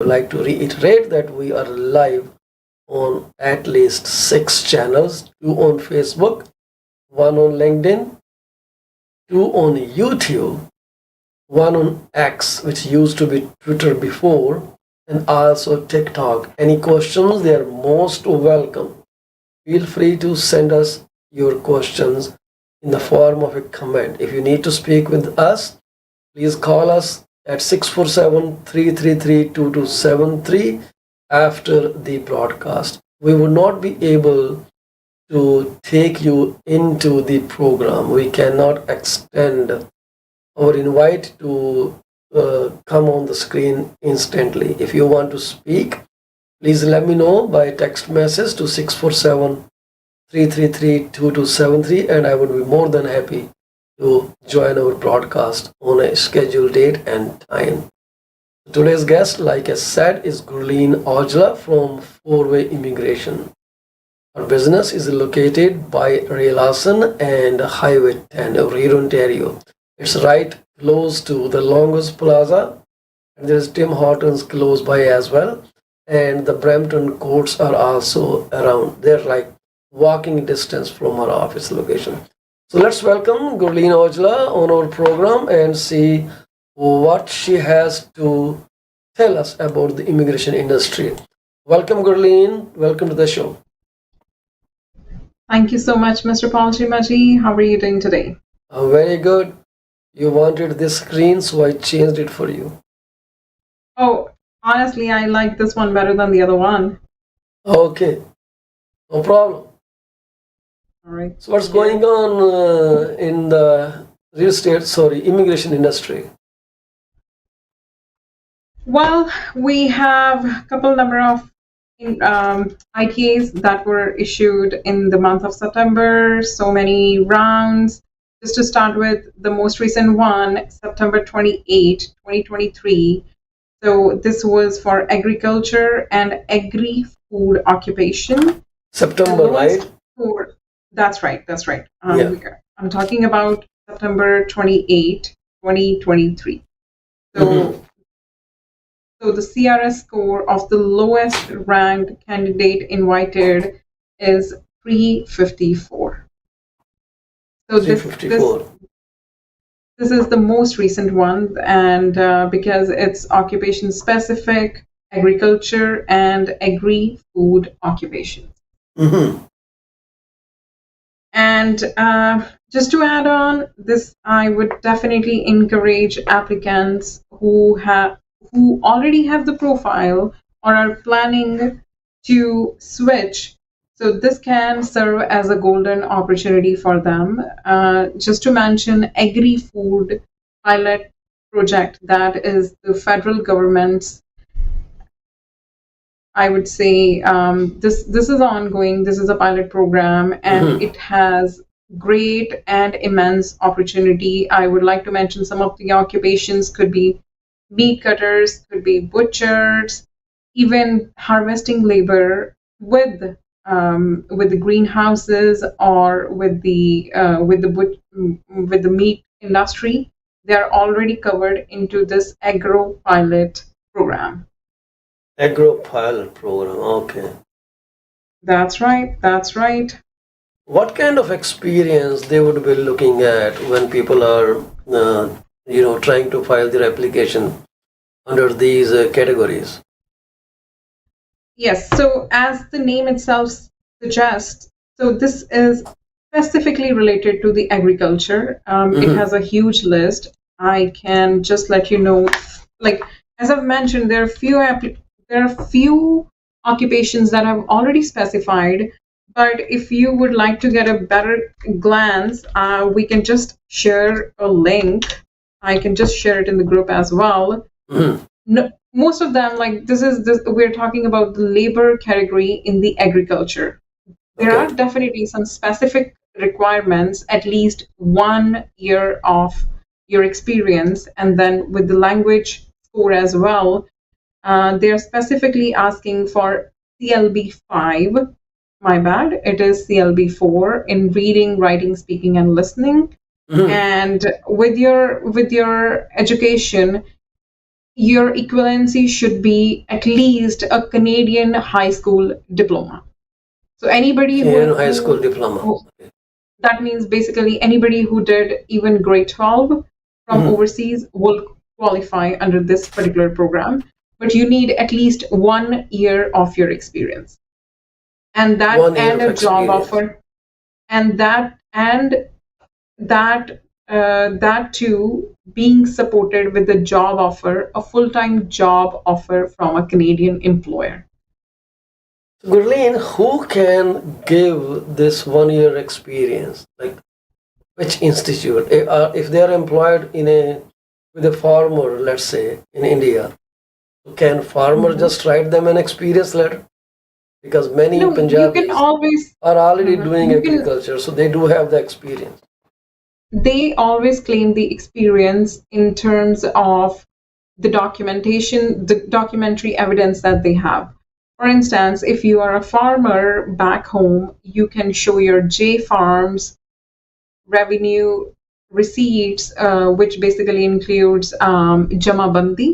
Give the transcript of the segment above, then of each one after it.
would like to reiterate that we are live on at least six channels: two on Facebook, one on LinkedIn, two on YouTube, one on X, which used to be Twitter before, and also TikTok. Any questions? They are most welcome. Feel free to send us your questions in the form of a comment. If you need to speak with us, please call us at 647-333-2273 after the broadcast. We would not be able to take you into the program. We cannot extend our invite to come on the screen instantly. If you want to speak, please let me know by text message to 647-333-2273, and I would be more than happy to join our broadcast on a scheduled date and time. Today's guest, like I said, is Gurleen Aujla from Four-Way Immigration. Our business is located by Ray Larson and Highway 10, Rio, Ontario. It's right close to the Longos Plaza, and there's Tim Hortons close by as well. And the Brampton courts are also around. They're like walking distance from our office location. So let's welcome Gurleen Aujla on our program and see what she has to tell us about the immigration industry. Welcome, Gurleen. Welcome to the show. Thank you so much, Mr. Paul Chimaji. How are you doing today? Very good. You wanted this screen, so I changed it for you. Oh, honestly, I like this one better than the other one. Okay, no problem. All right. So what's going on in the immigration industry? Well, we have a couple number of ITAs that were issued in the month of September. So many rounds. Just to start with, the most recent one, September 28, 2023. So this was for agriculture and agri-food occupation. September, right? That's right. I'm talking about September 28, 2023. So the CRS score of the lowest ranked candidate invited is 354. So 354. This is the most recent one, and because it's occupation specific, agriculture and agri-food occupations. Mm-hmm. And just to add on this, I would definitely encourage applicants who already have the profile or are planning to switch. So this can serve as a golden opportunity for them. Just to mention, agri-food pilot project, that is the federal government's, I would say, this is ongoing. This is a pilot program, and it has great and immense opportunity. I would like to mention some of the occupations. Could be meat cutters, could be butchers, even harvesting labor with the greenhouses or with the meat industry. They are already covered into this agro pilot program. Agro pilot program, okay. That's right. What kind of experience they would be looking at when people are, trying to file their application under these categories? Yes. So as the name itself suggests, so this is specifically related to the agriculture. It has a huge list. I can just let you know, like as I've mentioned, there are few occupations that I've already specified, but if you would like to get a better glance, we can just share a link. I can just share it in the group as well. No, most of them, like we're talking about the labor category in the agriculture. There are definitely some specific requirements, at least 1 year of your experience, and then with the language score as well. They're specifically asking for CLB 5. My bad. It is CLB 4 in reading, writing, speaking, and listening. And with your education, your equivalency should be at least a Canadian high school diploma. So anybody Canadian high school diploma. who that means basically anybody who did even grade 12 from Mhm. overseas will qualify under this particular program, but you need at least 1 year of your experience, and that 1 year and of a job experience. offer, and that too being supported with a job offer, a full-time job offer from a Canadian employer. Gurleen, who can give this 1 year experience? Like which institute? If they are employed in a with a farmer, let's say in India, can farmer Mhm. just write them an experience letter? Because many No, you can Punjabis always are already mhm, doing you can agriculture, so they do have the experience. they always claim the experience in terms of the documentation, the documentary evidence that they have. For instance, if you are a farmer back home, you can show your J Farms revenue receipts, which basically includes Jamabandi.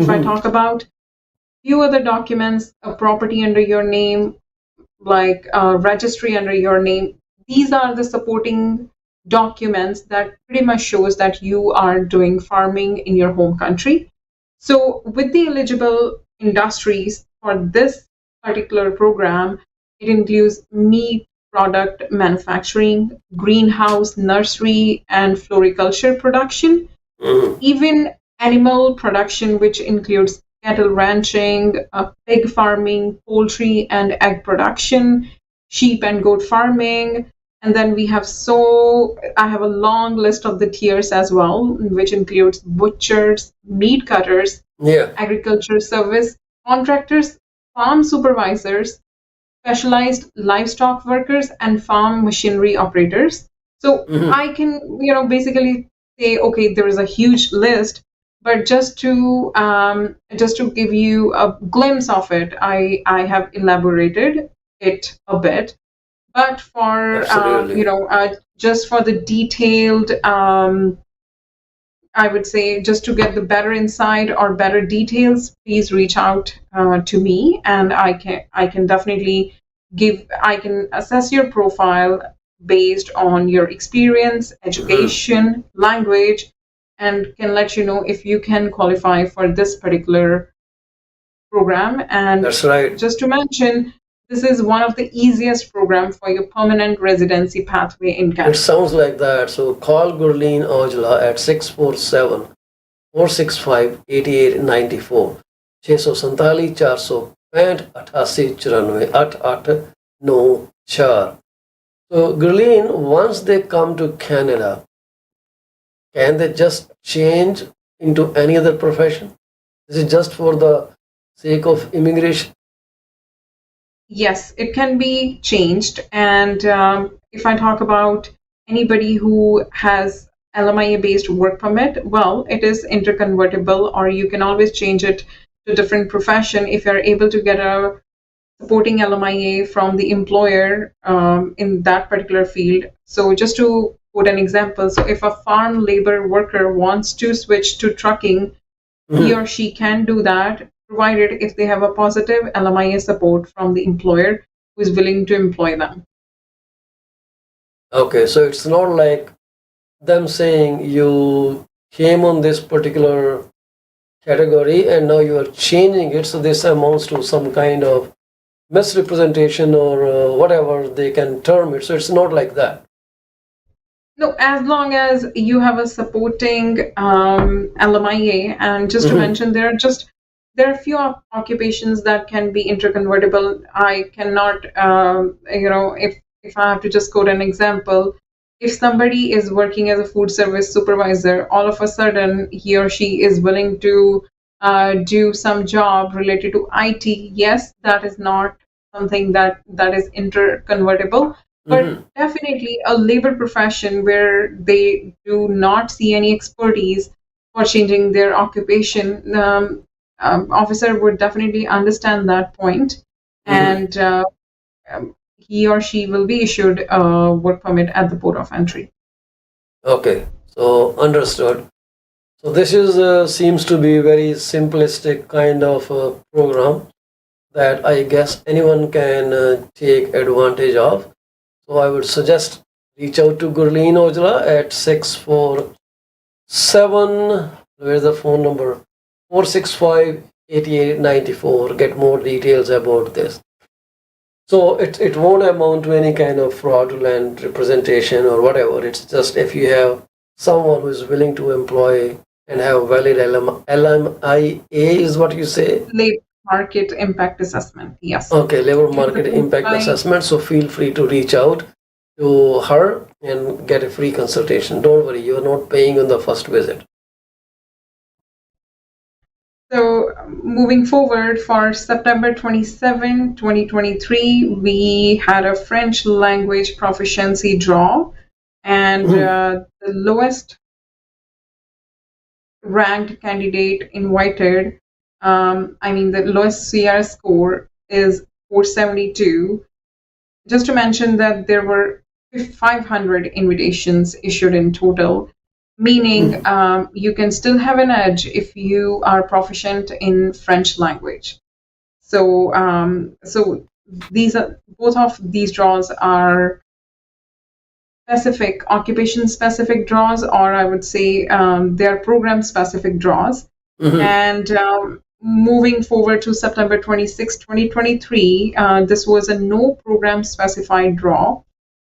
If I Hmm. talk about few other documents, a property under your name, like registry under your name, these are the supporting documents that pretty much shows that you are doing farming in your home country. So with the eligible industries for this particular program, it includes meat product manufacturing, greenhouse, nursery, and floriculture production, Hmm. even animal production, which includes cattle ranching, pig farming, poultry and egg production, sheep and goat farming. And then I have a long list of the tiers as well, which includes butchers, meat cutters, Yeah. agriculture service contractors, farm supervisors, specialized livestock workers, and farm machinery operators. So Hmm. I can, basically say, okay, there is a huge list, but just to give you a glimpse of it, I have elaborated it a bit. But for Absolutely. just for the detailed I would say, just to get the better insight or better details, please reach out to me, and I can definitely I can assess your profile based on your experience, Hmm. education, language, and can let you know if you can qualify for this particular program. And That's right. just to mention, this is one of the easiest program for your permanent residency pathway in It Canada. sounds like that. So call Gurleen Aujla at 647 465 8894 647 465 8894 8894. So Gurleen, once they come to Canada, can they just change into any other profession? Is it just for the sake of immigration? Yes, it can be changed. And if I talk about anybody who has LMIA based work permit, well, it is interconvertible, or you can always change it to different profession if you're able to get a supporting LMIA from the employer in that particular field. So, just to quote an example, so if a farm labor worker wants to switch to trucking, he Mhm. or she can do that, provided if they have a positive LMIA support from the employer who is willing to employ them. Okay, so it's not like them saying you came on this particular category and now you are changing it, so this amounts to some kind of misrepresentation or whatever they can term it. So it's not like that. No, as long as you have a supporting LMIA, and just to Hmm. mention, there are few occupations that can be interconvertible. I cannot, if I have to just quote an example, if somebody is working as a food service supervisor, all of a sudden he or she is willing to do some job related to IT. Yes, that is not something that is interconvertible, but Hmm. definitely a labor profession where they do not see any expertise for changing their occupation. Officer would definitely understand that point, Hmm. and he or she will be issued a work permit at the port of entry. Okay, so understood. So this is seems to be very simplistic kind of program that I guess anyone can take advantage of. So I would suggest reach out to Gurleen Ojla at 647. Where's the phone number? 465-8894. Get more details about this. So it won't amount to any kind of fraudulent representation or whatever. It's just if you have someone who is willing to employ and have valid LMIA is what you say? Labor market impact assessment. Yes. Okay, labor market can impact apply. assessment. So feel free to reach out to her and get a free consultation. Don't worry, you're not paying on the first visit. So moving forward for September 27, 2023, we had a French language proficiency draw, and the lowest ranked candidate invited, the lowest CR score is 472. Just to mention that there were 500 invitations issued in total, meaning you can still have an edge if you are proficient in French language. So, so these are both of these draws are specific occupation specific draws, or I would say they are program specific draws. And moving forward to September 26, 2023, this was a no program specified draw.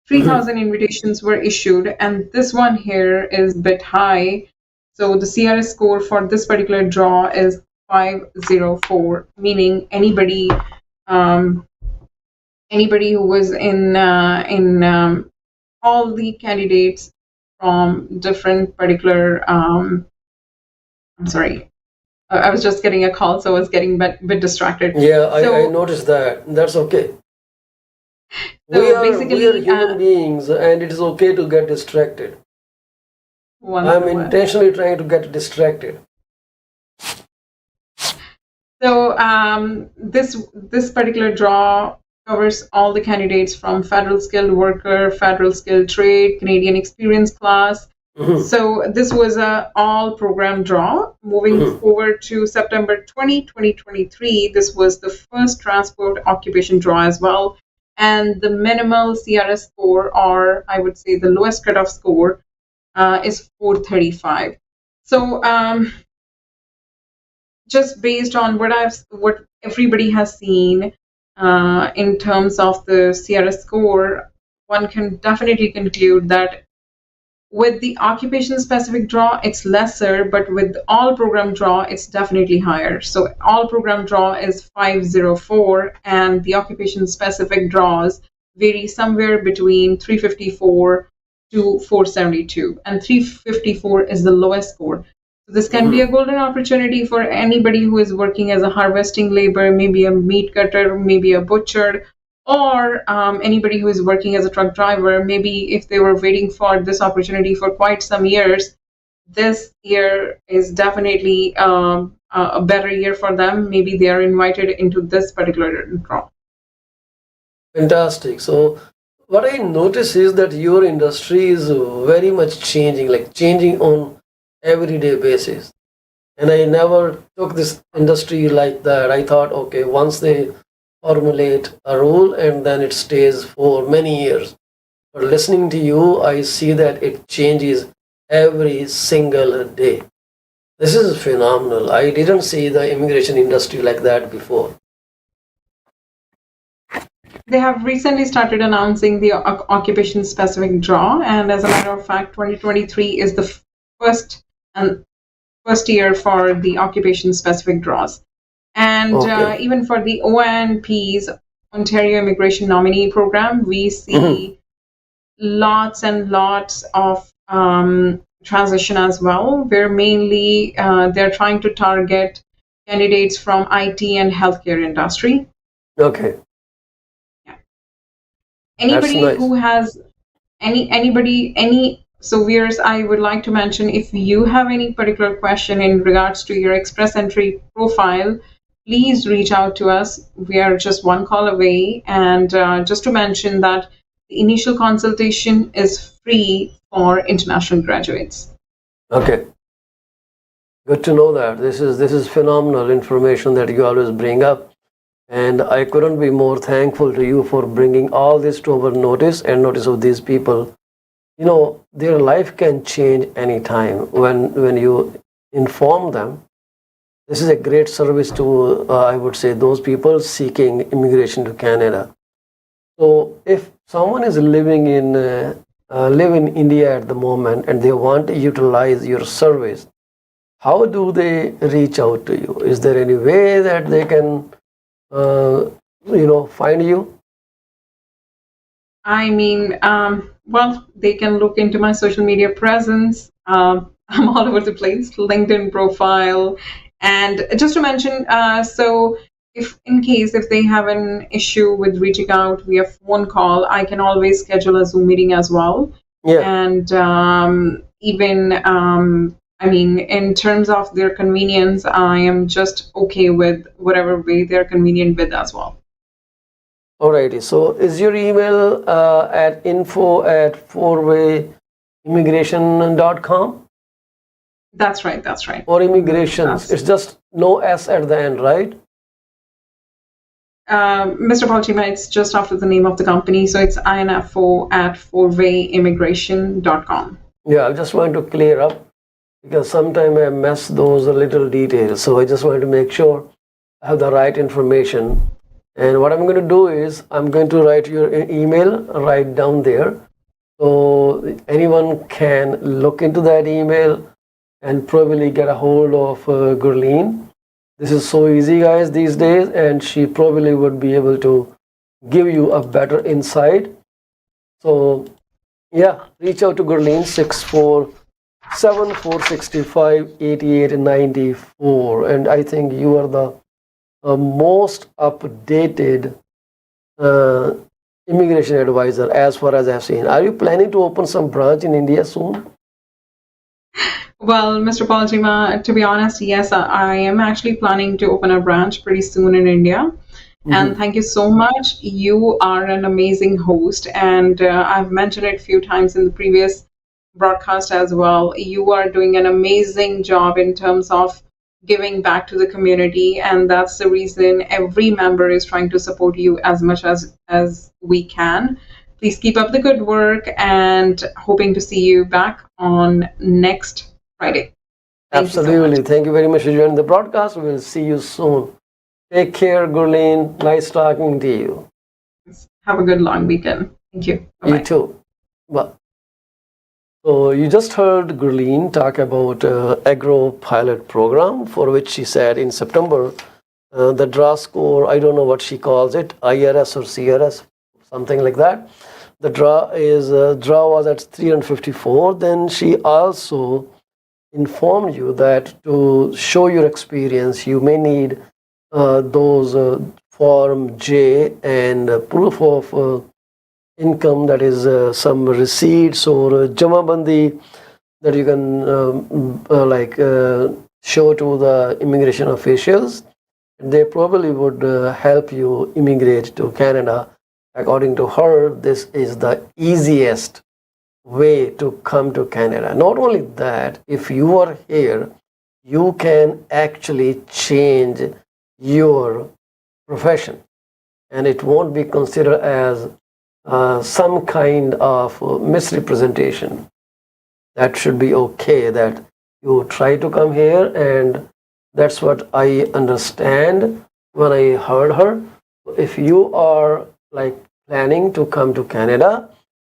3,000 invitations were issued, and this one here is a bit high. So the CRS score for this particular draw is 504, meaning anybody who was in all the candidates from different particular. I'm sorry, I was just getting a call, so I was getting a bit distracted. Yeah, I noticed that. That's okay. So we are basically, human beings, and it is okay to get distracted. I'm wonderful. intentionally trying to get distracted. So this particular draw covers all the candidates from federal skilled worker, federal skilled trade, Canadian experience class. So this was a all program draw. Moving forward to September 20, 2023, this was the first transport occupation draw as well. And the minimal CRS score, or I would say the lowest cutoff score, is 435. So just based on what everybody has seen in terms of the CRS score, one can definitely conclude that with the occupation specific draw, it's lesser, but with all program draw, it's definitely higher. So all program draw is 504, and the occupation specific draws vary somewhere between 354 to 472, and 354 is the lowest score. So this can be a golden opportunity for anybody who is working as a harvesting labor, maybe a meat cutter, maybe a butcher, or anybody who is working as a truck driver. Maybe if they were waiting for this opportunity for quite some years, this year is definitely a better year for them. Maybe they are invited into this particular draw. Fantastic. So what I notice is that your industry is very much changing, like changing on everyday basis. And I never took this industry like that. I thought, okay, once they formulate a rule and then it stays for many years. But listening to you, I see that it changes every single day. This is phenomenal. I didn't see the immigration industry like that before. They have recently started announcing the occupation specific draw, and as a matter of fact, 2023 is the first year for the occupation specific draws. And even for the ONP's Ontario Immigration Nominee Program, we see lots and lots of transition as well, where mainly they're trying to target candidates from IT and healthcare industry. Okay. Yeah. Anybody nice. who has so viewers, I would like to mention, if you have any particular question in regards to your Express Entry profile, please reach out to us. We are just one call away. And just to mention that the initial consultation is free for international graduates. Okay. Good to know that. This is phenomenal information that you always bring up, and I couldn't be more thankful to you for bringing all this to our notice and notice of these people. Their life can change anytime when you inform them. This is a great service to, I would say, those people seeking immigration to Canada. So if someone is live in India at the moment and they want to utilize your service, how do they reach out to you? Is there any way that they can, find you? I mean, well, they can look into my social media presence. I'm all over the place, LinkedIn profile. And just to mention, so if in case if they have an issue with reaching out via phone call, I can always schedule a Zoom meeting as well. Yeah, And even, I mean, in terms of their convenience, I am just okay with whatever way they're convenient with as well. alrighty. So is your email at info@fourwayimmigration.com That's right. That's right. or immigrations? That's It's just no S at the end, right? Mr. Baltima, it's just after the name of the company. So it's info at fourwayimmigration.com. Yeah, I just want to clear up because sometimes I mess those little details. So I just want to make sure I have the right information. And what I'm going to do is I'm going to write your email right down there. So anyone can look into that email and probably get a hold of Gurleen. This is so easy, guys, these days, and she probably would be able to give you a better insight. So, yeah, reach out to Gurleen 647-465-8894. And I think you are the most updated uh, immigration advisor as far as I've seen. Are you planning to open some branch in India soon? Well, Mr. Baltima, to be honest, yes, I am actually planning to open a branch pretty soon in India. And thank you so much. You are an amazing host, and I've mentioned it a few times in the previous broadcast as well. You are doing an amazing job in terms of giving back to the community, and that's the reason every member is trying to support you as much as we can. Please keep up the good work, and hoping to see you back on next Friday. Thank you so Absolutely. much. Thank you very much for joining the broadcast. We'll see you soon. Take care, Gurleen. Nice talking to you. Have a good long weekend. Thank you. You Bye-bye. too. Bye. So you just heard Gurleen talk about agro pilot program, for which she said in September the draw score, I don't know what she calls it, IRS or CRS, something like that. The draw was at 354. Then she also informed you that to show your experience, you may need those Form J and proof of income, that is some receipts or Jamabandi that you can show to the immigration officials. They probably would help you immigrate to Canada. According to her, this is the easiest way to come to Canada. Not only that, if you are here, you can actually change your profession and it won't be considered as some kind of misrepresentation. That should be okay, that you try to come here, and that's what I understand when I heard her. If you are like planning to come to Canada,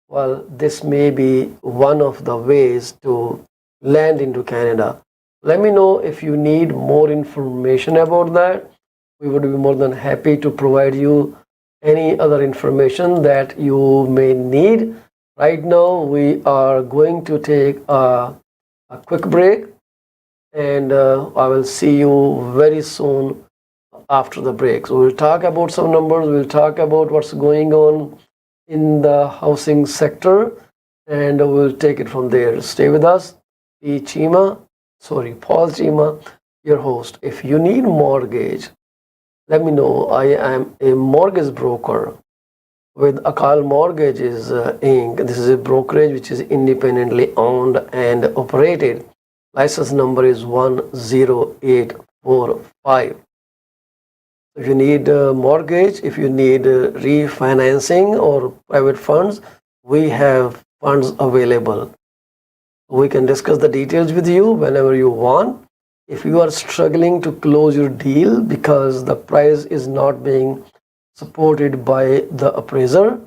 well, this may be one of the ways to land into Canada. Let me know if you need more information about that. We would be more than happy to provide you any other information that you may need. Right now, we are going to take a quick break, and I will see you very soon after the break. So we'll talk about some numbers, we'll talk about what's going on in the housing sector, and we'll take it from there. Stay with us. Paul Chima, your host. If you need mortgage, let me know. I am a mortgage broker with Akal Mortgages Inc. This is a brokerage which is independently owned and operated. License number is 10845. If you need a mortgage, if you need refinancing or private funds, we have funds available. We can discuss the details with you whenever you want. If you are struggling to close your deal because the price is not being supported by the appraiser,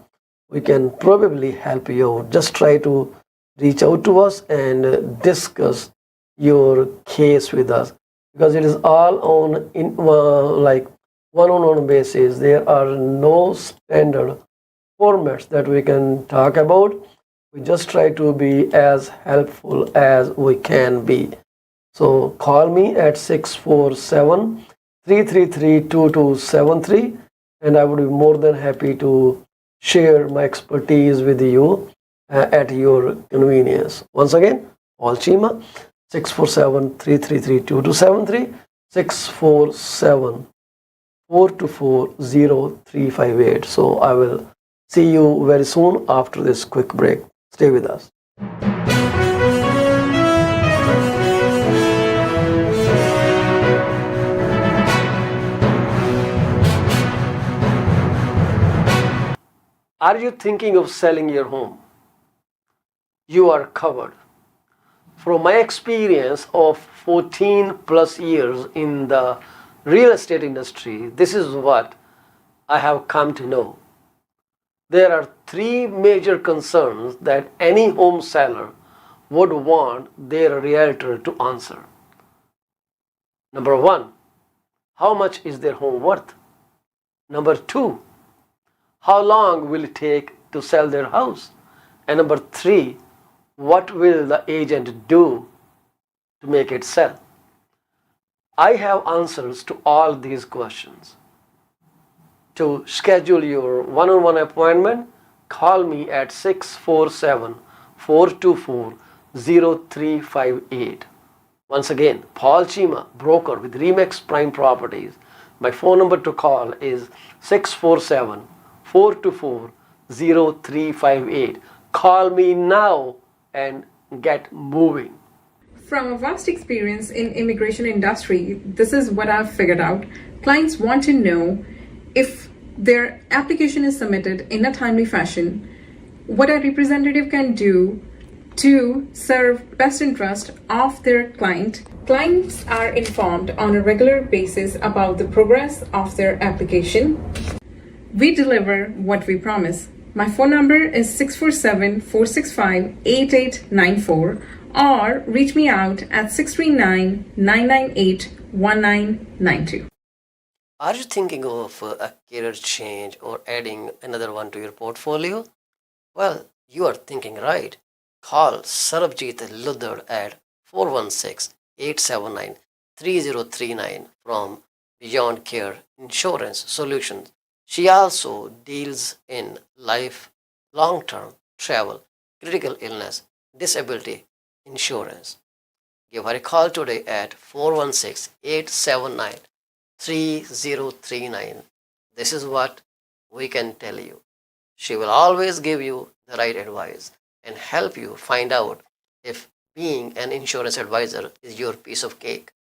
we can probably help you out. Just try to reach out to us and discuss your case with us, because it is all on like one-on-one basis. There are no standard formats that we can talk about. We just try to be as helpful as we can be. So call me at 647-333-2273, and I would be more than happy to share my expertise with you at your convenience. Once again, Paul Chima, 647-333-2273, 647-424-0358. So I will see you very soon after this quick break. Stay with us. Are you thinking of selling your home? You are covered. From my experience of 14 plus years in the real estate industry, this is what I have come to know. There are three major concerns that any home seller would want their realtor to answer. Number one, how much is their home worth? Number two, how long will it take to sell their house? And number three, what will the agent do to make it sell? I have answers to all these questions. To schedule your one-on-one appointment, call me at 647-424-0358. Once again, Paul Chima, broker with Remax Prime Properties. My phone number to call is 647-424-0358. Call me now and get moving. From a vast experience in immigration industry, this is what I've figured out. Clients want to know if their application is submitted in a timely fashion, what a representative can do to serve best interest of their client. Clients are informed on a regular basis about the progress of their application. We deliver what we promise. My phone number is 647-465-8894, or reach me out at 639-998-1992. Are you thinking of a career change or adding another one to your portfolio? Well, you are thinking right. Call Sarabjit Luddar at 416-879-3039 from Beyond Care Insurance Solutions. She also deals in life, long-term travel, critical illness, disability insurance. Give her a call today at 416-879-3039. This is what we can tell you. She will always give you the right advice and help you find out if being an insurance advisor is your piece of cake.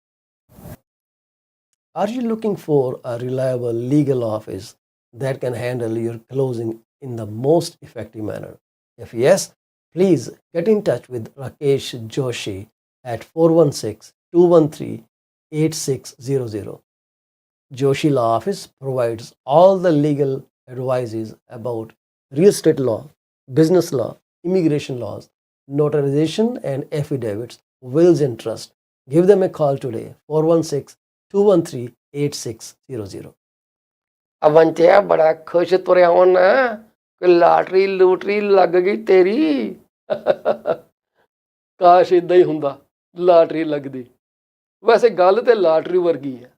Are you looking for a reliable legal office that can handle your closing in the most effective manner? If yes, please get in touch with Rakesh Joshi at 416-213-8600. Joshi Law Office provides all the legal advices about real estate law, business law, immigration laws, notarization and affidavits, wills and trust. Give them a call today, 416-213-8600. ਅਵੰਤਿਆ ਬੜਾ ਖੁਸ਼ ਤੁਰਿਆ ਹੋਣਾ, ਕਿ lottery ਲੂਟਰੀ ਲੱਗ ਗਈ ਤੇਰੀ। ਕਾਸ਼ ਇਦਾਂ ਹੀ ਹੁੰਦਾ, ਲਾਟਰੀ ਲੱਗਦੀ। ਵੈਸੇ ਗੱਲ ਤੇ ਲਾਟਰੀ ਵਰਗੀ ਹੈ।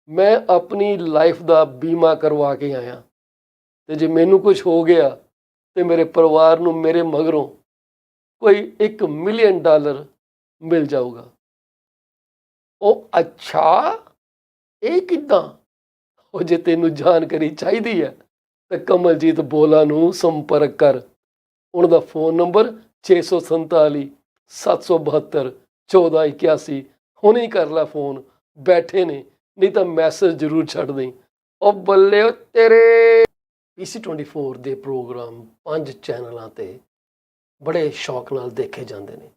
ਮੈਂ ਆਪਣੀ ਲਾਈਫ ਦਾ ਬੀਮਾ ਕਰਵਾ ਕੇ ਆਇਆ, ਤੇ ਜੇ ਮੈਨੂੰ ਕੁਝ ਹੋ ਗਿਆ ਤੇ ਮੇਰੇ ਪਰਿਵਾਰ ਨੂੰ ਮੇਰੇ ਮਗਰੋਂ ਕੋਈ $1 ਮਿਲੀਅਨ ਮਿਲ ਜਾਊਗਾ। ਉਹ ਅੱਛਾ, ਇਹ ਕਿੱਦਾਂ? ਉਹ ਜੇ ਤੈਨੂੰ ਜਾਣਕਾਰੀ ਚਾਹੀਦੀ ਹੈ ਤਾਂ ਕਮਲਜੀਤ ਬੋਲਾ ਨੂੰ ਸੰਪਰਕ ਕਰ। ਉਹਨਾਂ ਦਾ ਫੋਨ ਨੰਬਰ 647 772 1481 ਹੁਣੇ ਹੀ ਕਰ ਲੈ ਫੋਨ, ਬੈਠੇ ਨੇ, ਨਹੀਂ ਤਾਂ ਮੈਸੇਜ ਜ਼ਰੂਰ ਛੱਡ ਦੇਈਂ। ਉਹ ਬੱਲੇ ਓ ਤੇਰੇ। PC24 ਦੇ ਪ੍ਰੋਗਰਾਮ 5 ਚੈਨਲਾਂ ਤੇ ਬੜੇ ਸ਼ੌਕ ਨਾਲ ਦੇਖੇ ਜਾਂਦੇ ਨੇ।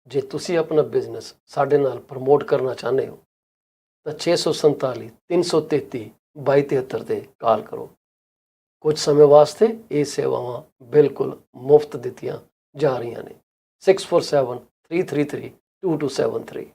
ਜੇ ਤੁਸੀਂ ਆਪਣਾ ਬਿਜ਼ਨਸ ਸਾਡੇ ਨਾਲ ਪ੍ਰਮੋਟ ਕਰਨਾ ਚਾਹੁੰਦੇ ਹੋ ਤਾਂ 647 333 2273 ਤੇ ਕਾਲ ਕਰੋ। ਕੁਝ ਸਮੇਂ ਵਾਸਤੇ ਇਹ ਸੇਵਾਵਾਂ ਬਿਲਕੁਲ ਮੁਫਤ ਦਿੱਤੀਆਂ ਜਾ ਰਹੀਆਂ ਨੇ। 647 333 2273।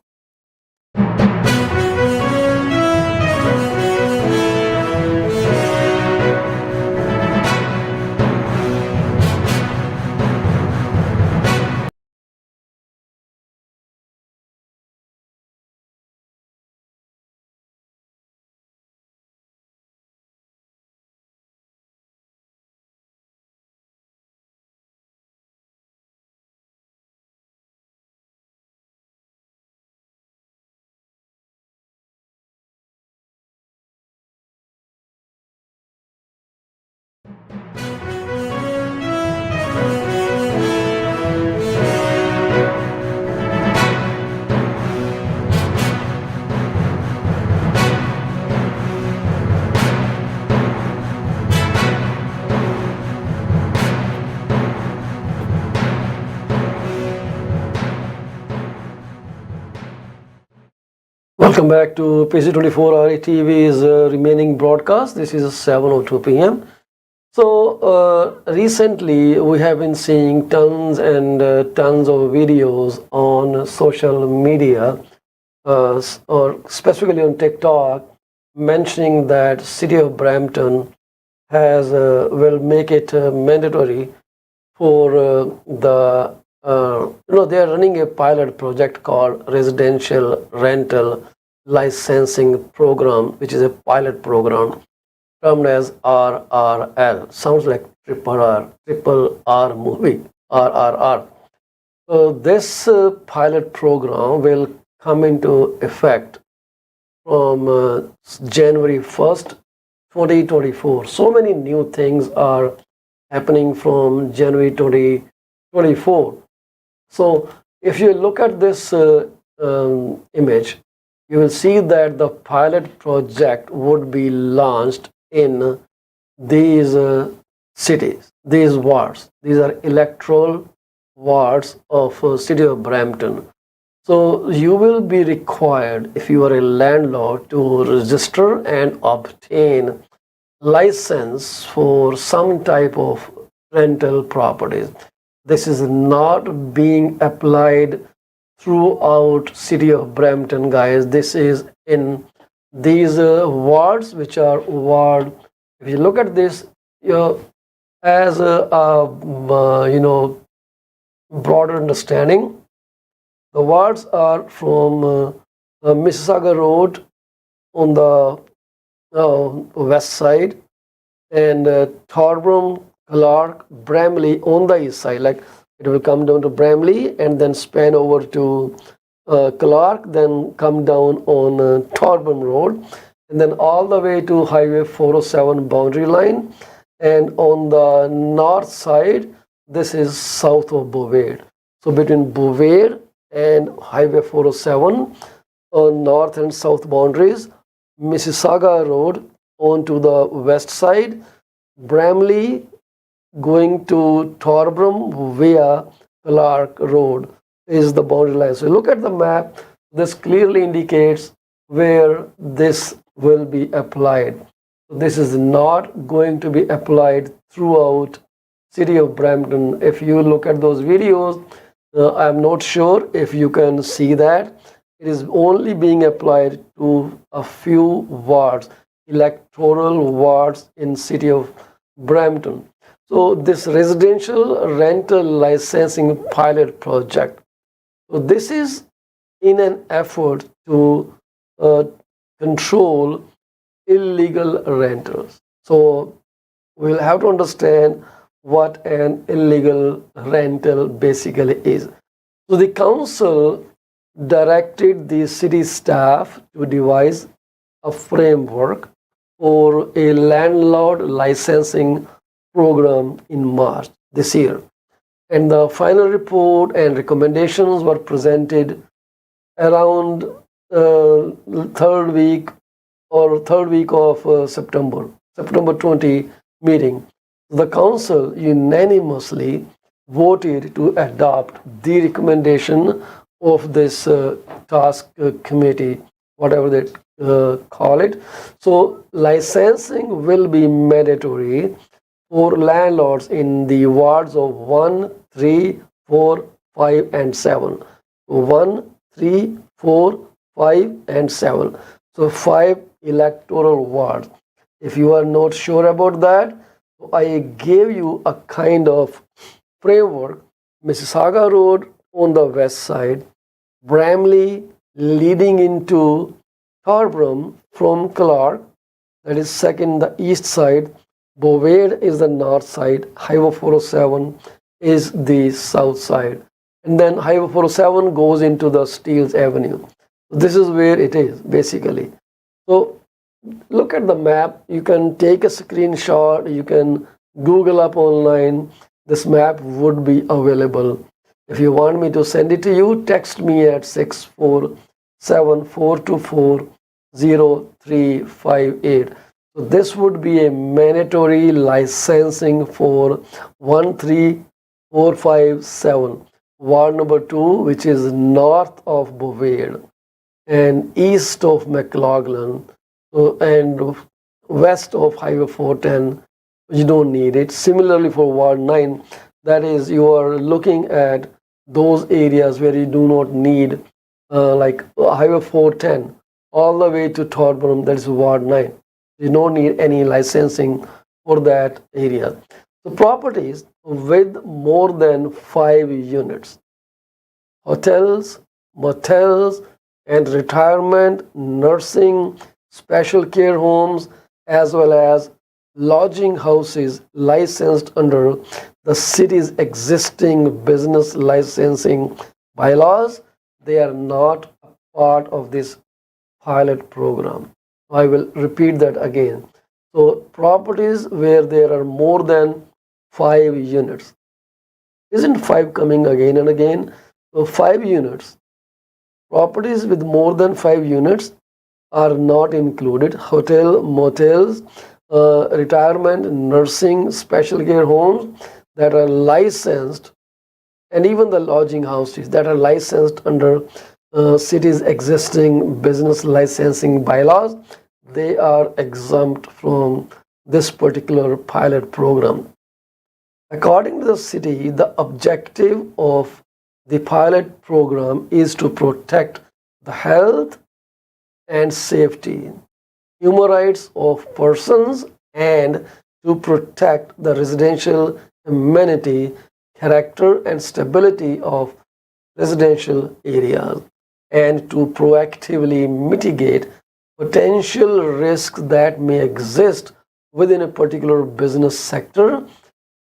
Welcome back to PC24 RETV's remaining broadcast. This is 7:02 p.m. So recently we have been seeing tons and tons of videos on social media, or specifically on TikTok, mentioning that city of Brampton has will make it mandatory for they are running a pilot project called residential rental licensing program, which is a pilot program termed as RRL. Sounds like triple R movie, RRR. So this pilot program will come into effect from January 1st, 2024. So many new things are happening from January 2024. So if you look at this image, you will see that the pilot project would be launched in these cities, these wards. These are electoral wards of city of Brampton. So you will be required, if you are a landlord, to register and obtain license for some type of rental properties. This is not being applied throughout city of Brampton, guys. This is in these wards, which are ward. If you look at this, as broader understanding, the wards are from Mississauga Road on the west side, and Torbram, Clark, Bramley on the east side. Like it will come down to Bramley and then span over to Clark, then come down on Torbram Road, and then all the way to Highway 407 boundary line. And on the north side, this is south of Bovaird. So between Bovaird and Highway 407 on north and south boundaries, Mississauga Road on to the west side, Bramley going to Torbram via Clark Road is the boundary line. So look at the map. This clearly indicates where this will be applied. This is not going to be applied throughout city of Brampton. If you look at those videos, I'm not sure if you can see that. It is only being applied to a few wards, electoral wards in city of Brampton. So this residential rental licensing pilot project, so this is in an effort to control illegal rentals. So we'll have to understand what an illegal rental basically is. So the council directed the city staff to devise a framework for a landlord licensing program in March this year. And the final report and recommendations were presented around third week or third week of September 20 meeting. The council unanimously voted to adopt the recommendation of this task committee, whatever they call it. So, licensing will be mandatory for landlords in the wards of 1, 3, 4, 5, and 7. 1, 3, 4, 5, and 7. So, 5 electoral wards. If you are not sure about that, I gave you a kind of framework. Mississauga Road on the west side, Bramley leading into Thorburn from Clark, that is second the east side, Bovade is the north side, Highway 407 is the south side, and then Highway 407 goes into the Steeles Avenue. This is where it is basically. So look at the map. You can take a screenshot, you can Google up online. This map would be available. If you want me to send it to you, text me at 647-424-0358. So this would be a mandatory licensing for 13457, Ward number 2, which is north of Bovade and east of McLaughlin and west of Highway 410. You don't need it. Similarly for Ward 9, that is, you are looking at those areas where you do not need like Highway 410 all the way to Thorburn, that is Ward 9. You don't need any licensing for that area. So properties with more than 5 units, hotels, motels, and retirement, nursing, special care homes, as well as lodging houses licensed under the city's existing business licensing bylaws, they are not a part of this pilot program. I will repeat that again. So properties where there are more than 5 units. Isn't 5 coming again and again? So 5 units. Properties with more than 5 units are not included. Hotel, motels, retirement, nursing, special care homes that are licensed, and even the lodging houses that are licensed under city's existing business licensing bylaws, they are exempt from this particular pilot program. According to the city, the objective of the pilot program is to protect the health and safety, human rights of persons, and to protect the residential amenity, character, and stability of residential areas, and to proactively mitigate potential risks that may exist within a particular business sector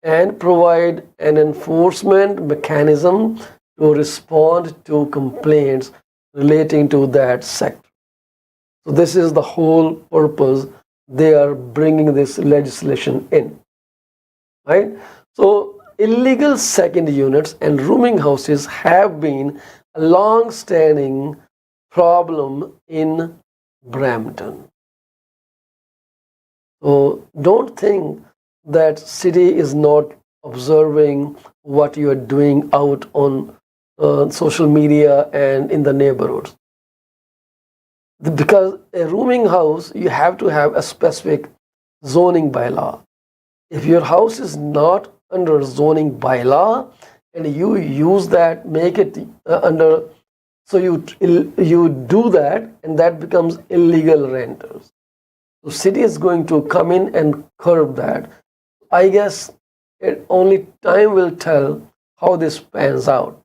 and provide an enforcement mechanism to respond to complaints relating to that sector. So this is the whole purpose they are bringing this legislation in, right? So illegal second units and rooming houses have been a long-standing problem in Brampton. So don't think that city is not observing what you are doing out on social media and in the neighborhoods. Because a rooming house, you have to have a specific zoning bylaw. If your house is not under zoning bylaw and you use that, make it under, so you do that, and that becomes illegal renters. So city is going to come in and curb that. I guess only time will tell how this pans out.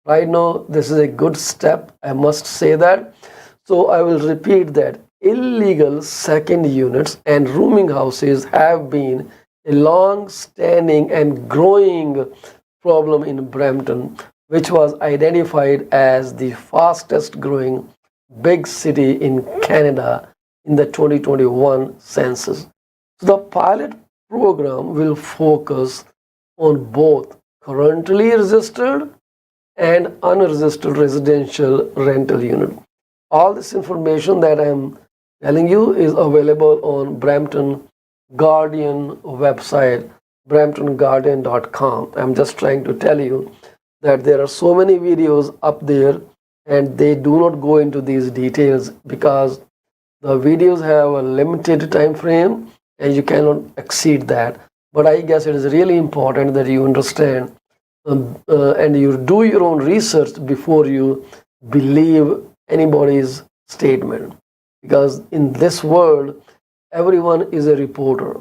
Right now, this is a good step, I must say that. So I will repeat that illegal second units and rooming houses have been a long-standing and growing problem in Brampton, which was identified as the fastest growing big city in Canada in the 2021 census. So the pilot program will focus on both currently registered and unregistered residential rental unit. All this information that I'm telling you is available on Brampton Guardian website, bramptonguardian.com. I'm just trying to tell you that there are so many videos up there and they do not go into these details because the videos have a limited time frame and you cannot exceed that. But I guess it is really important that you understand and you do your own research before you believe anybody's statement. Because in this world, everyone is a reporter.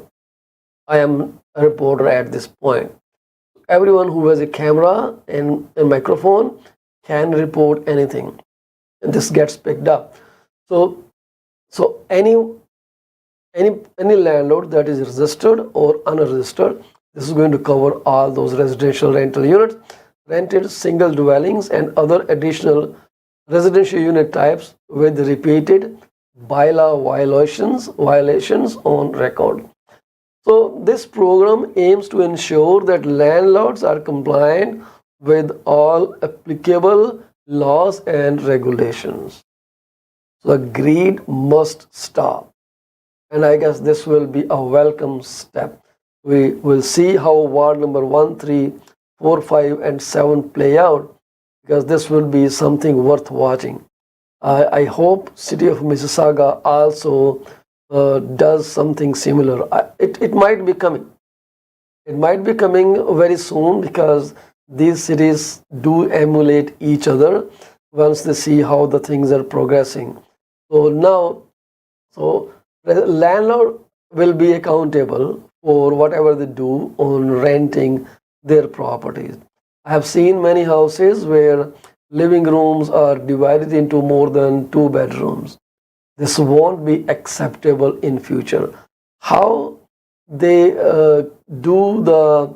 I am a reporter at this point. Everyone who has a camera and a microphone can report anything, and this gets picked up. So, so any landlord that is registered or unregistered, this is going to cover all those residential rental units, rented single dwellings, and other additional residential unit types with repeated bylaw violations on record. So this program aims to ensure that landlords are compliant with all applicable laws and regulations. So the greed must stop. And I guess this will be a welcome step. We will see how ward number 1, 3, 4, 5, and 7 play out because this will be something worth watching. I hope City of Mississauga also does something similar. It might be coming. It might be coming very soon because these cities do emulate each other once they see how the things are progressing. So now, so the landlord will be accountable for whatever they do on renting their properties. I have seen many houses where living rooms are divided into more than 2 bedrooms. This won't be acceptable in future. How they do the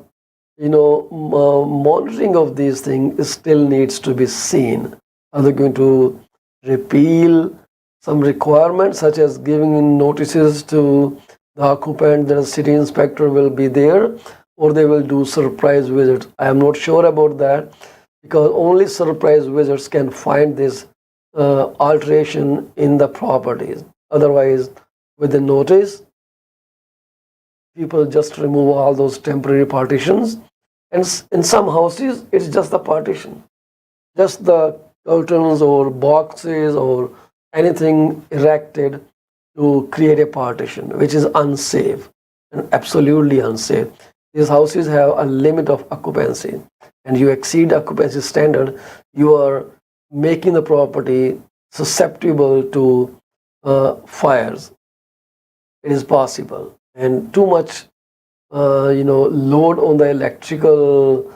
monitoring of these things still needs to be seen. Are they going to repeal some requirements such as giving notices to the occupant that a city inspector will be there, or they will do surprise visits? I am not sure about that because only surprise visits can find this alteration in the properties. Otherwise, with the notice, people just remove all those temporary partitions. And in some houses, it's just the partition, just the curtains or boxes or anything erected to create a partition, which is unsafe and absolutely unsafe. These houses have a limit of occupancy, and you exceed occupancy standard, you are making the property susceptible to fires. It is possible, and too much, load on the electrical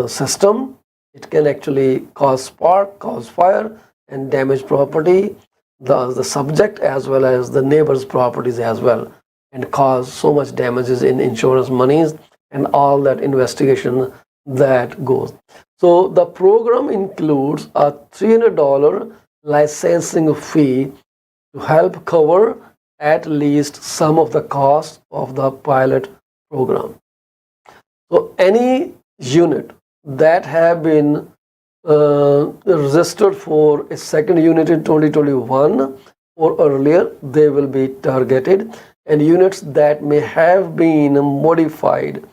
system. It can actually cause spark, cause fire, and damage property, the subject as well as the neighbor's properties as well, and cause so much damages in insurance monies and all that investigation that goes. So the program includes a $300 licensing fee to help cover at least some of the costs of the pilot program. So any unit that have been registered for a second unit in 2021 or earlier, they will be targeted, and units that may have been modified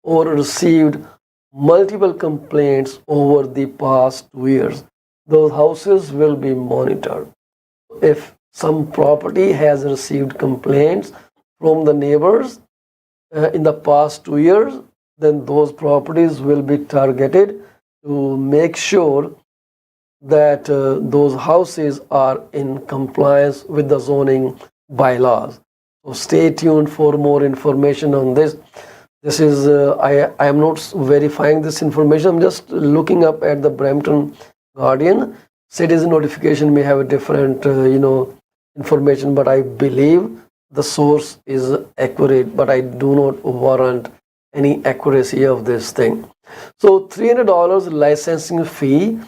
or received multiple complaints over the past 2 years, those houses will be monitored. If some property has received complaints from the neighbors in the past 2 years, then those properties will be targeted to make sure that those houses are in compliance with the zoning bylaws. So stay tuned for more information on this. This is I am not verifying this information. I'm just looking up at the Brampton Guardian. City's notification may have a different information, but I believe the source is accurate, but I do not warrant any accuracy of this thing. So $300 licensing fee.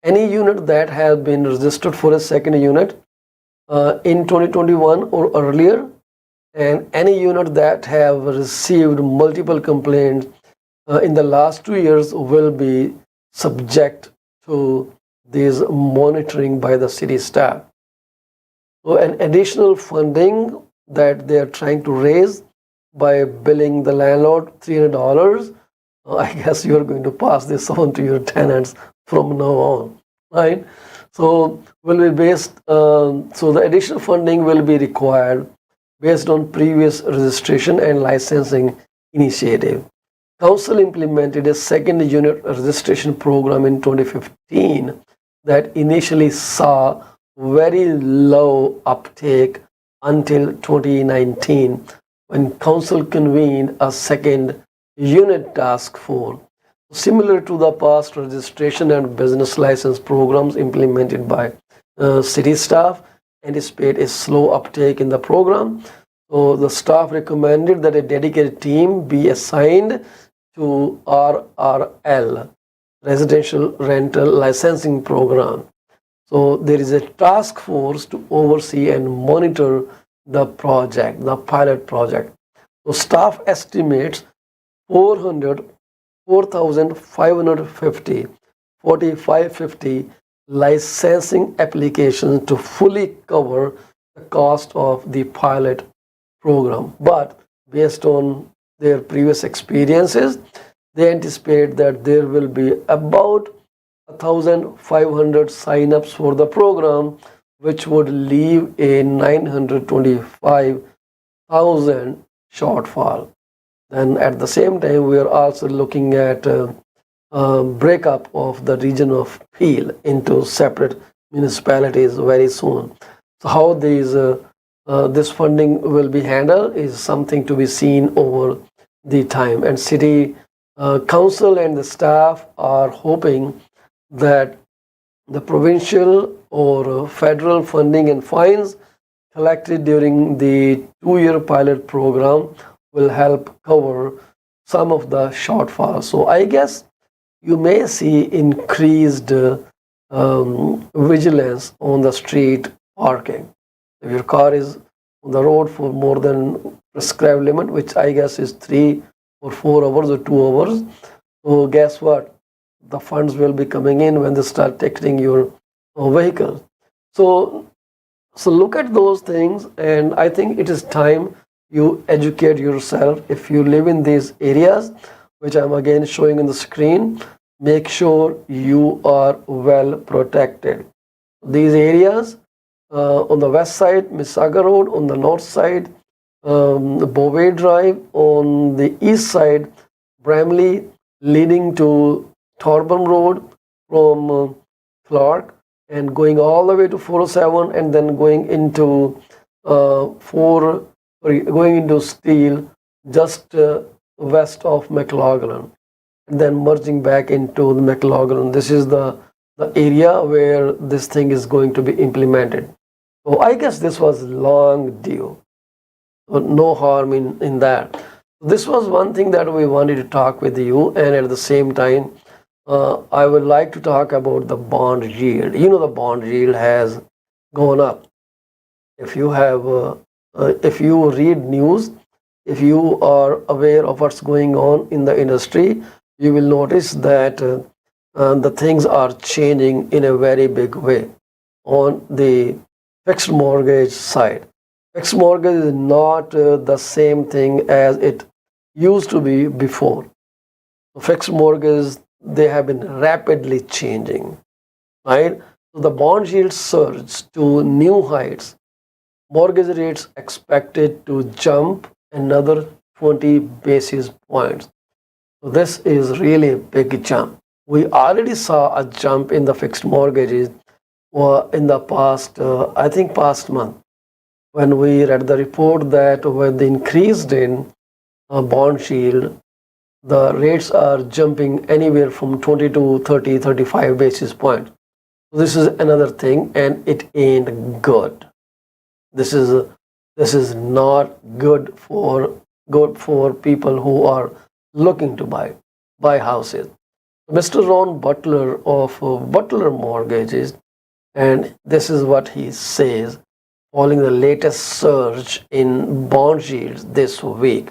Any unit that has been registered for a second unit in 2021 or earlier, and any unit that have received multiple complaints in the last 2 years will be subject to this monitoring by the city staff. So an additional funding that they are trying to raise by billing the landlord $300, I guess you are going to pass this on to your tenants from now on, right? So will be based. So the additional funding will be required based on previous registration and licensing initiative. Council implemented a second unit registration program in 2015 that initially saw very low uptake until 2019 when council convened a second unit task force. Similar to the past registration and business license programs implemented by city staff, anticipate a slow uptake in the program. So the staff recommended that a dedicated team be assigned to RRL, Residential Rental Licensing Program. So there is a task force to oversee and monitor the project, the pilot project. So staff estimates 400, 4,550, 4,550 licensing applications to fully cover the cost of the pilot program. But based on their previous experiences, they anticipate that there will be about 1,500 signups for the program, which would leave a 925,000 shortfall. Then at the same time, we are also looking at breakup of the region of Peel into separate municipalities very soon. So how this funding will be handled is something to be seen over the time. And city council and the staff are hoping that the provincial or federal funding and fines collected during the 2-year pilot program will help cover some of the shortfall. So I guess you may see increased vigilance on the street parking. If your car is on the road for more than prescribed limit, which I guess is 3 or 4 hours or 2 hours, so guess what? The funds will be coming in when they start ticketing your vehicle. So look at those things, and I think it is time you educate yourself. If you live in these areas, which I'm again showing on the screen, make sure you are well protected. These areas on the west side, Mississauga Road, on the north side, Beauvais Drive, on the east side, Bramley, leading to Thorburn Road from Clark, and going all the way to 407, and then going into going into Steel, just west of McLaughlin, and then merging back into the McLaughlin. This is the area where this thing is going to be implemented. So I guess this was long due. So no harm in that. This was one thing that we wanted to talk with you, and at the same time, I would like to talk about the bond yield. You know, the bond yield has gone up. If you have, if you read news, if you are aware of what's going on in the industry, you will notice that the things are changing in a very big way on the fixed mortgage side. Fixed mortgage is not the same thing as it used to be before. Fixed mortgages, they have been rapidly changing, right? So the bond yield surged to new heights. Mortgage rates expected to jump another 20 basis points. So this is really a big jump. We already saw a jump in the fixed mortgages in the past, I think past month, when we read the report that with the increased in bond yield, the rates are jumping anywhere from 20 to 30, 35 basis points. This is another thing, and it ain't good. This is not good for people who are looking to buy houses. Mr. Ron Butler of Butler Mortgages, and this is what he says following the latest surge in bond yields this week.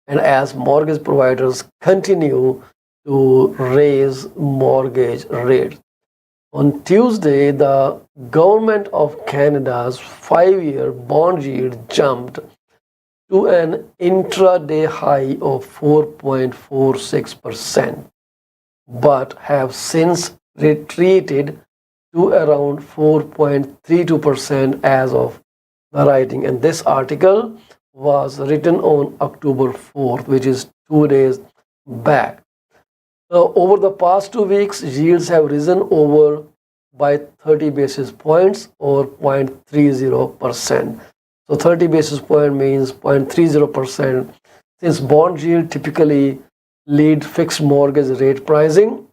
And as mortgage providers continue to raise mortgage rates. On Tuesday, the government of Canada's 5-year bond yield jumped to an intraday high of 4.46%, but have since retreated to around 4.32% as of the writing. And this article was written on October 4th, which is 2 days back. Over the past 2 weeks, yields have risen over by 30 basis points or 0.30%. So 30 basis point means 0.30%. Since bond yield typically lead fixed mortgage rate pricing,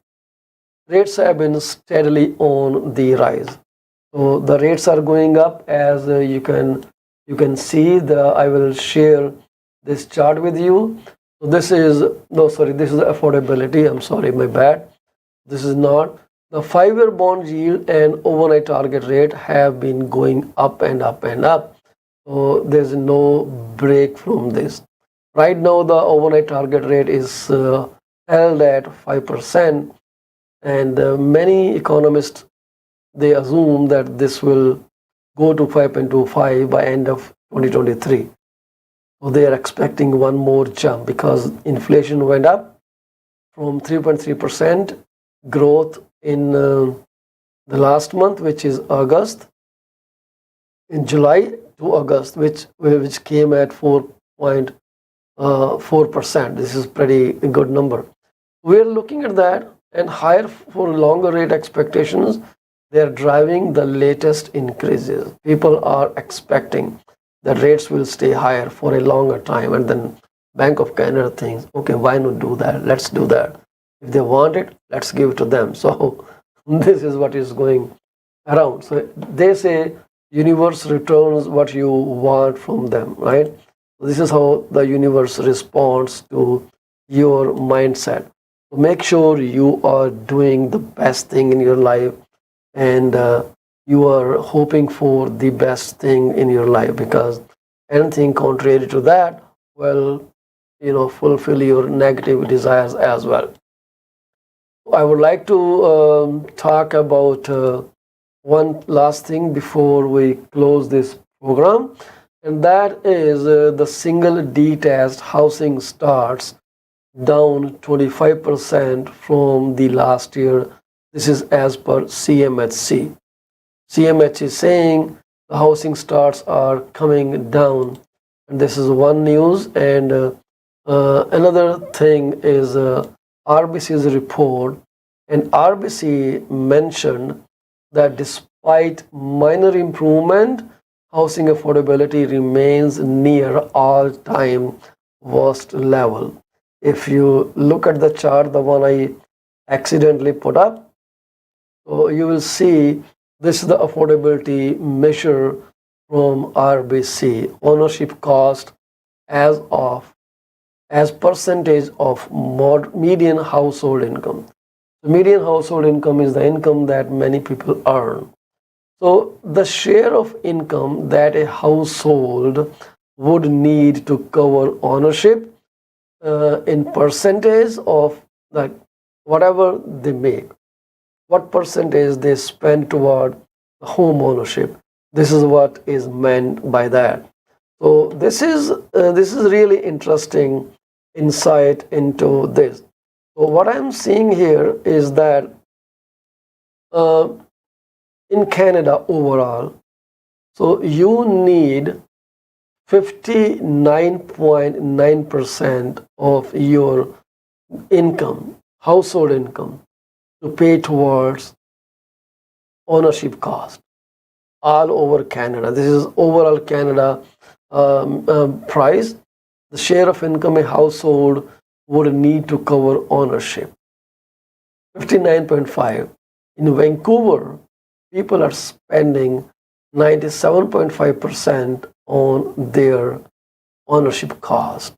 rates have been steadily on the rise. So the rates are going up as you can see. I will share this chart with you. So this is this is affordability. I'm sorry, my bad. This is not. The 5-year bond yield and overnight target rate have been going up and up and up. So there's no break from this. Right now, the overnight target rate is held at 5%, and many economists, they assume that this will go to 5.25 by end of 2023. So they are expecting one more jump because inflation went up from 3.3% growth in the last month, which is August, in July to August, which came at 4.4%. This is pretty good number. We are looking at that, and higher for longer rate expectations, they are driving the latest increases. People are expecting that rates will stay higher for a longer time, and then Bank of Canada thinks, okay, why not do that? Let's do that. If they want it, let's give it to them. So this is what is going around. So they say universe returns what you want from them, right? This is how the universe responds to your mindset. So make sure you are doing the best thing in your life, and you are hoping for the best thing in your life, because anything contrary to that will fulfill your negative desires as well. I would like to talk about one last thing before we close this program, and that is the single detached housing starts down 25% from the last year. This is as per CMHC. CMHC is saying the housing starts are coming down, and this is one news. And another thing is RBC's report, and RBC mentioned that despite minor improvement, housing affordability remains near all-time worst level. If you look at the chart, the one I accidentally put up, so you will see this is the affordability measure from RBC, ownership cost as percentage of median household income. The median household income is the income that many people earn. So the share of income that a household would need to cover ownership in percentage of like whatever they make, what percentage they spend toward home ownership. This is what is meant by that. So this is really interesting insight into this. So what I'm seeing here is that in Canada overall, so you need 59.9% of your income, household income, to pay towards ownership cost all over Canada. This is overall Canada price. The share of income a household would need to cover ownership. 59.5. In Vancouver, people are spending 97.5% on their ownership cost.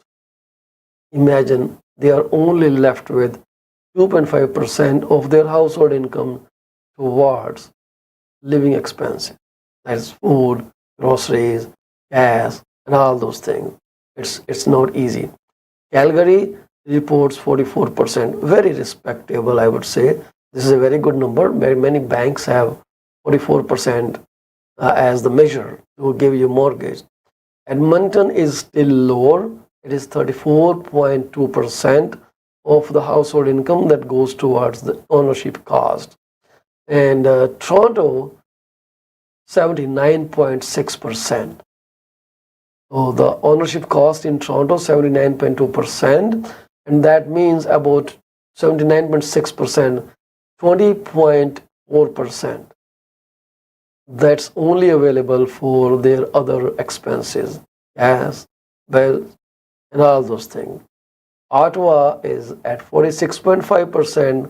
Imagine they are only left with 2.5% of their household income towards living expenses. That's food, groceries, gas, and all those things. It's not easy. Calgary reports 44%, very respectable, I would say. This is a very good number. Many banks have 44% as the measure to give you mortgage. Edmonton is still lower. It is 34.2% of the household income that goes towards the ownership cost. And Toronto, 79.6%. So the ownership cost in Toronto, 79.2%, and that means about 79.6%, 20.4%. That's only available for their other expenses, gas, bills, and all those things. Ottawa is at 46.5%,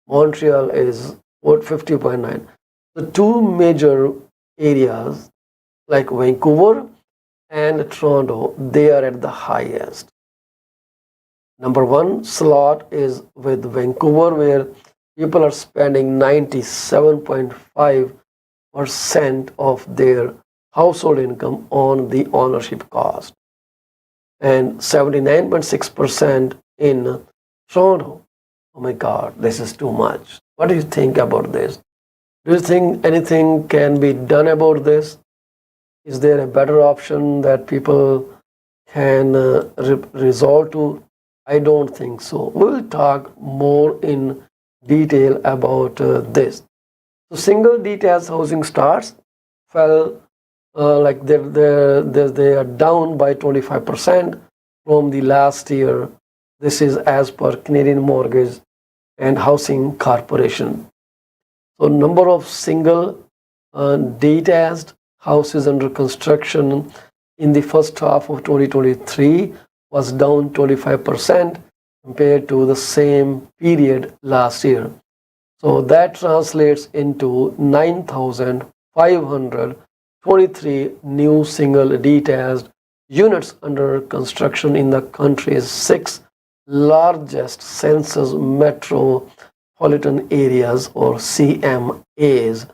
Montreal is 50.9%. The two major areas like Vancouver and Toronto, they are at the highest. Number one slot is with Vancouver, where people are spending 97.5% of their household income on the ownership cost, and 79.6% in Toronto. Oh my God, this is too much. What do you think about this? Do you think anything can be done about this? Is there a better option that people can resort to? I don't think so. We will talk more in detail about this. So single detached housing starts fell like they are down by 25% from the last year. This is as per Canadian Mortgage and Housing Corporation. So number of single detached houses under construction in the first half of 2023 was down 25% compared to the same period last year. So that translates into 9,523 new single detached units under construction in the country's 6 largest census metropolitan areas, or CMAs.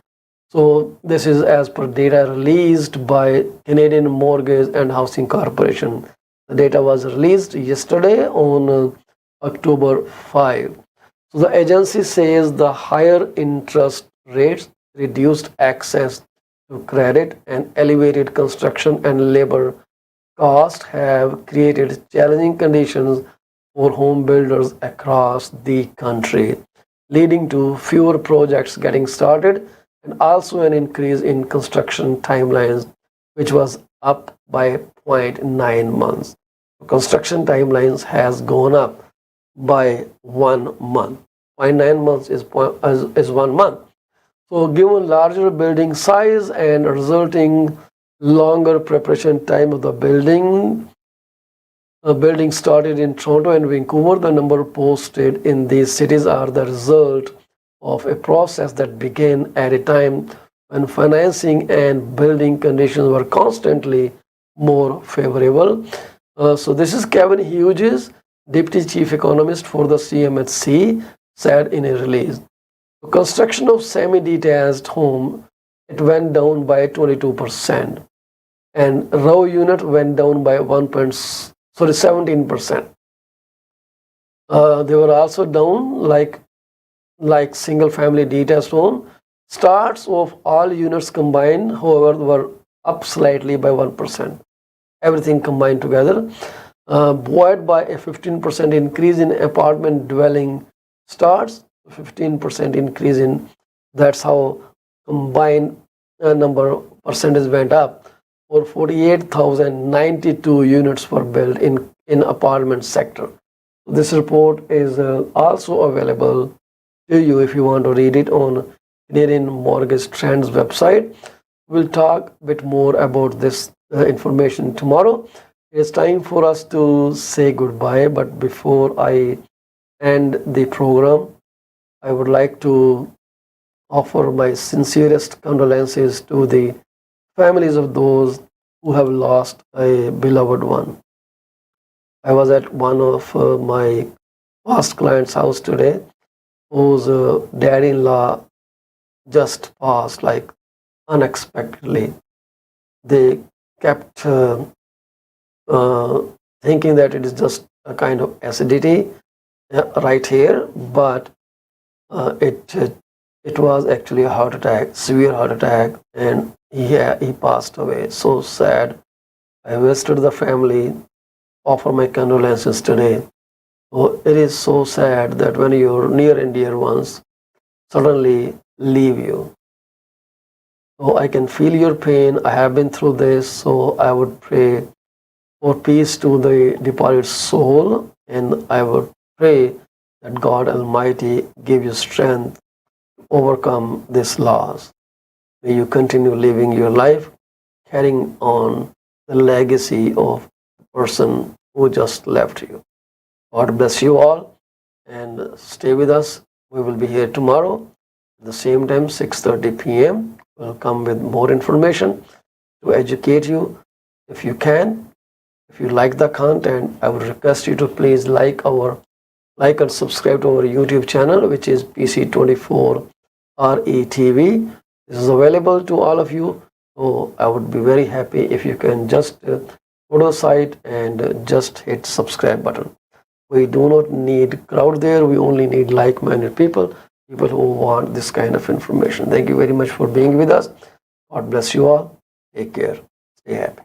So this is as per data released by Canadian Mortgage and Housing Corporation. The data was released yesterday on October 5. So the agency says the higher interest rates, reduced access to credit, and elevated construction and labor costs have created challenging conditions for home builders across the country, leading to fewer projects getting started and also an increase in construction timelines, which was up by 0.9 months. Construction timelines has gone up by 1 month. 0.9 months is 1 month. So given larger building size and resulting longer preparation time of the building started in Toronto and Vancouver, the number posted in these cities are the result of a process that began at a time when financing and building conditions were constantly more favorable. So this is Kevin Hughes, Deputy Chief Economist for the CMHC, said in a release. The construction of semi-detached home, it went down by 22%, and raw unit went down by 17%. They were also down like single-family detached home. Starts of all units combined, however, were up slightly by 1%. Everything combined together, buoyed by a 15% increase in apartment dwelling starts, 15% increase in, that's how combined number percentage went up, or 48,092 units were built in apartment sector. This report is also available to you if you want to read it on Canadian Mortgage Trends website. We'll talk a bit more about this information tomorrow. It's time for us to say goodbye, but before I end the program, I would like to offer my sincerest condolences to the families of those who have lost a beloved one. I was at one of my past client's house today, whose dad-in-law just passed like unexpectedly. They kept thinking that it is just a kind of acidity right here, but It was actually a heart attack, severe heart attack, and he passed away. So sad. I visited the family, offer my condolences today. So it is so sad that when your near and dear ones suddenly leave you. So I can feel your pain. I have been through this. So I would pray for peace to the departed soul, and I would pray that God Almighty give you strength to overcome this loss. May you continue living your life, carrying on the legacy of the person who just left you. God bless you all, and stay with us. We will be here tomorrow at the same time, 6:30 p.m. We'll come with more information to educate you. If you can, if you like the content, I would request you to please like and subscribe to our YouTube channel, which is PC24 RETV. This is available to all of you. So I would be very happy if you can just go to the site and just hit subscribe button. We do not need crowd there. We only need like-minded people who want this kind of information. Thank you very much for being with us. God bless you all. Take care. Stay happy.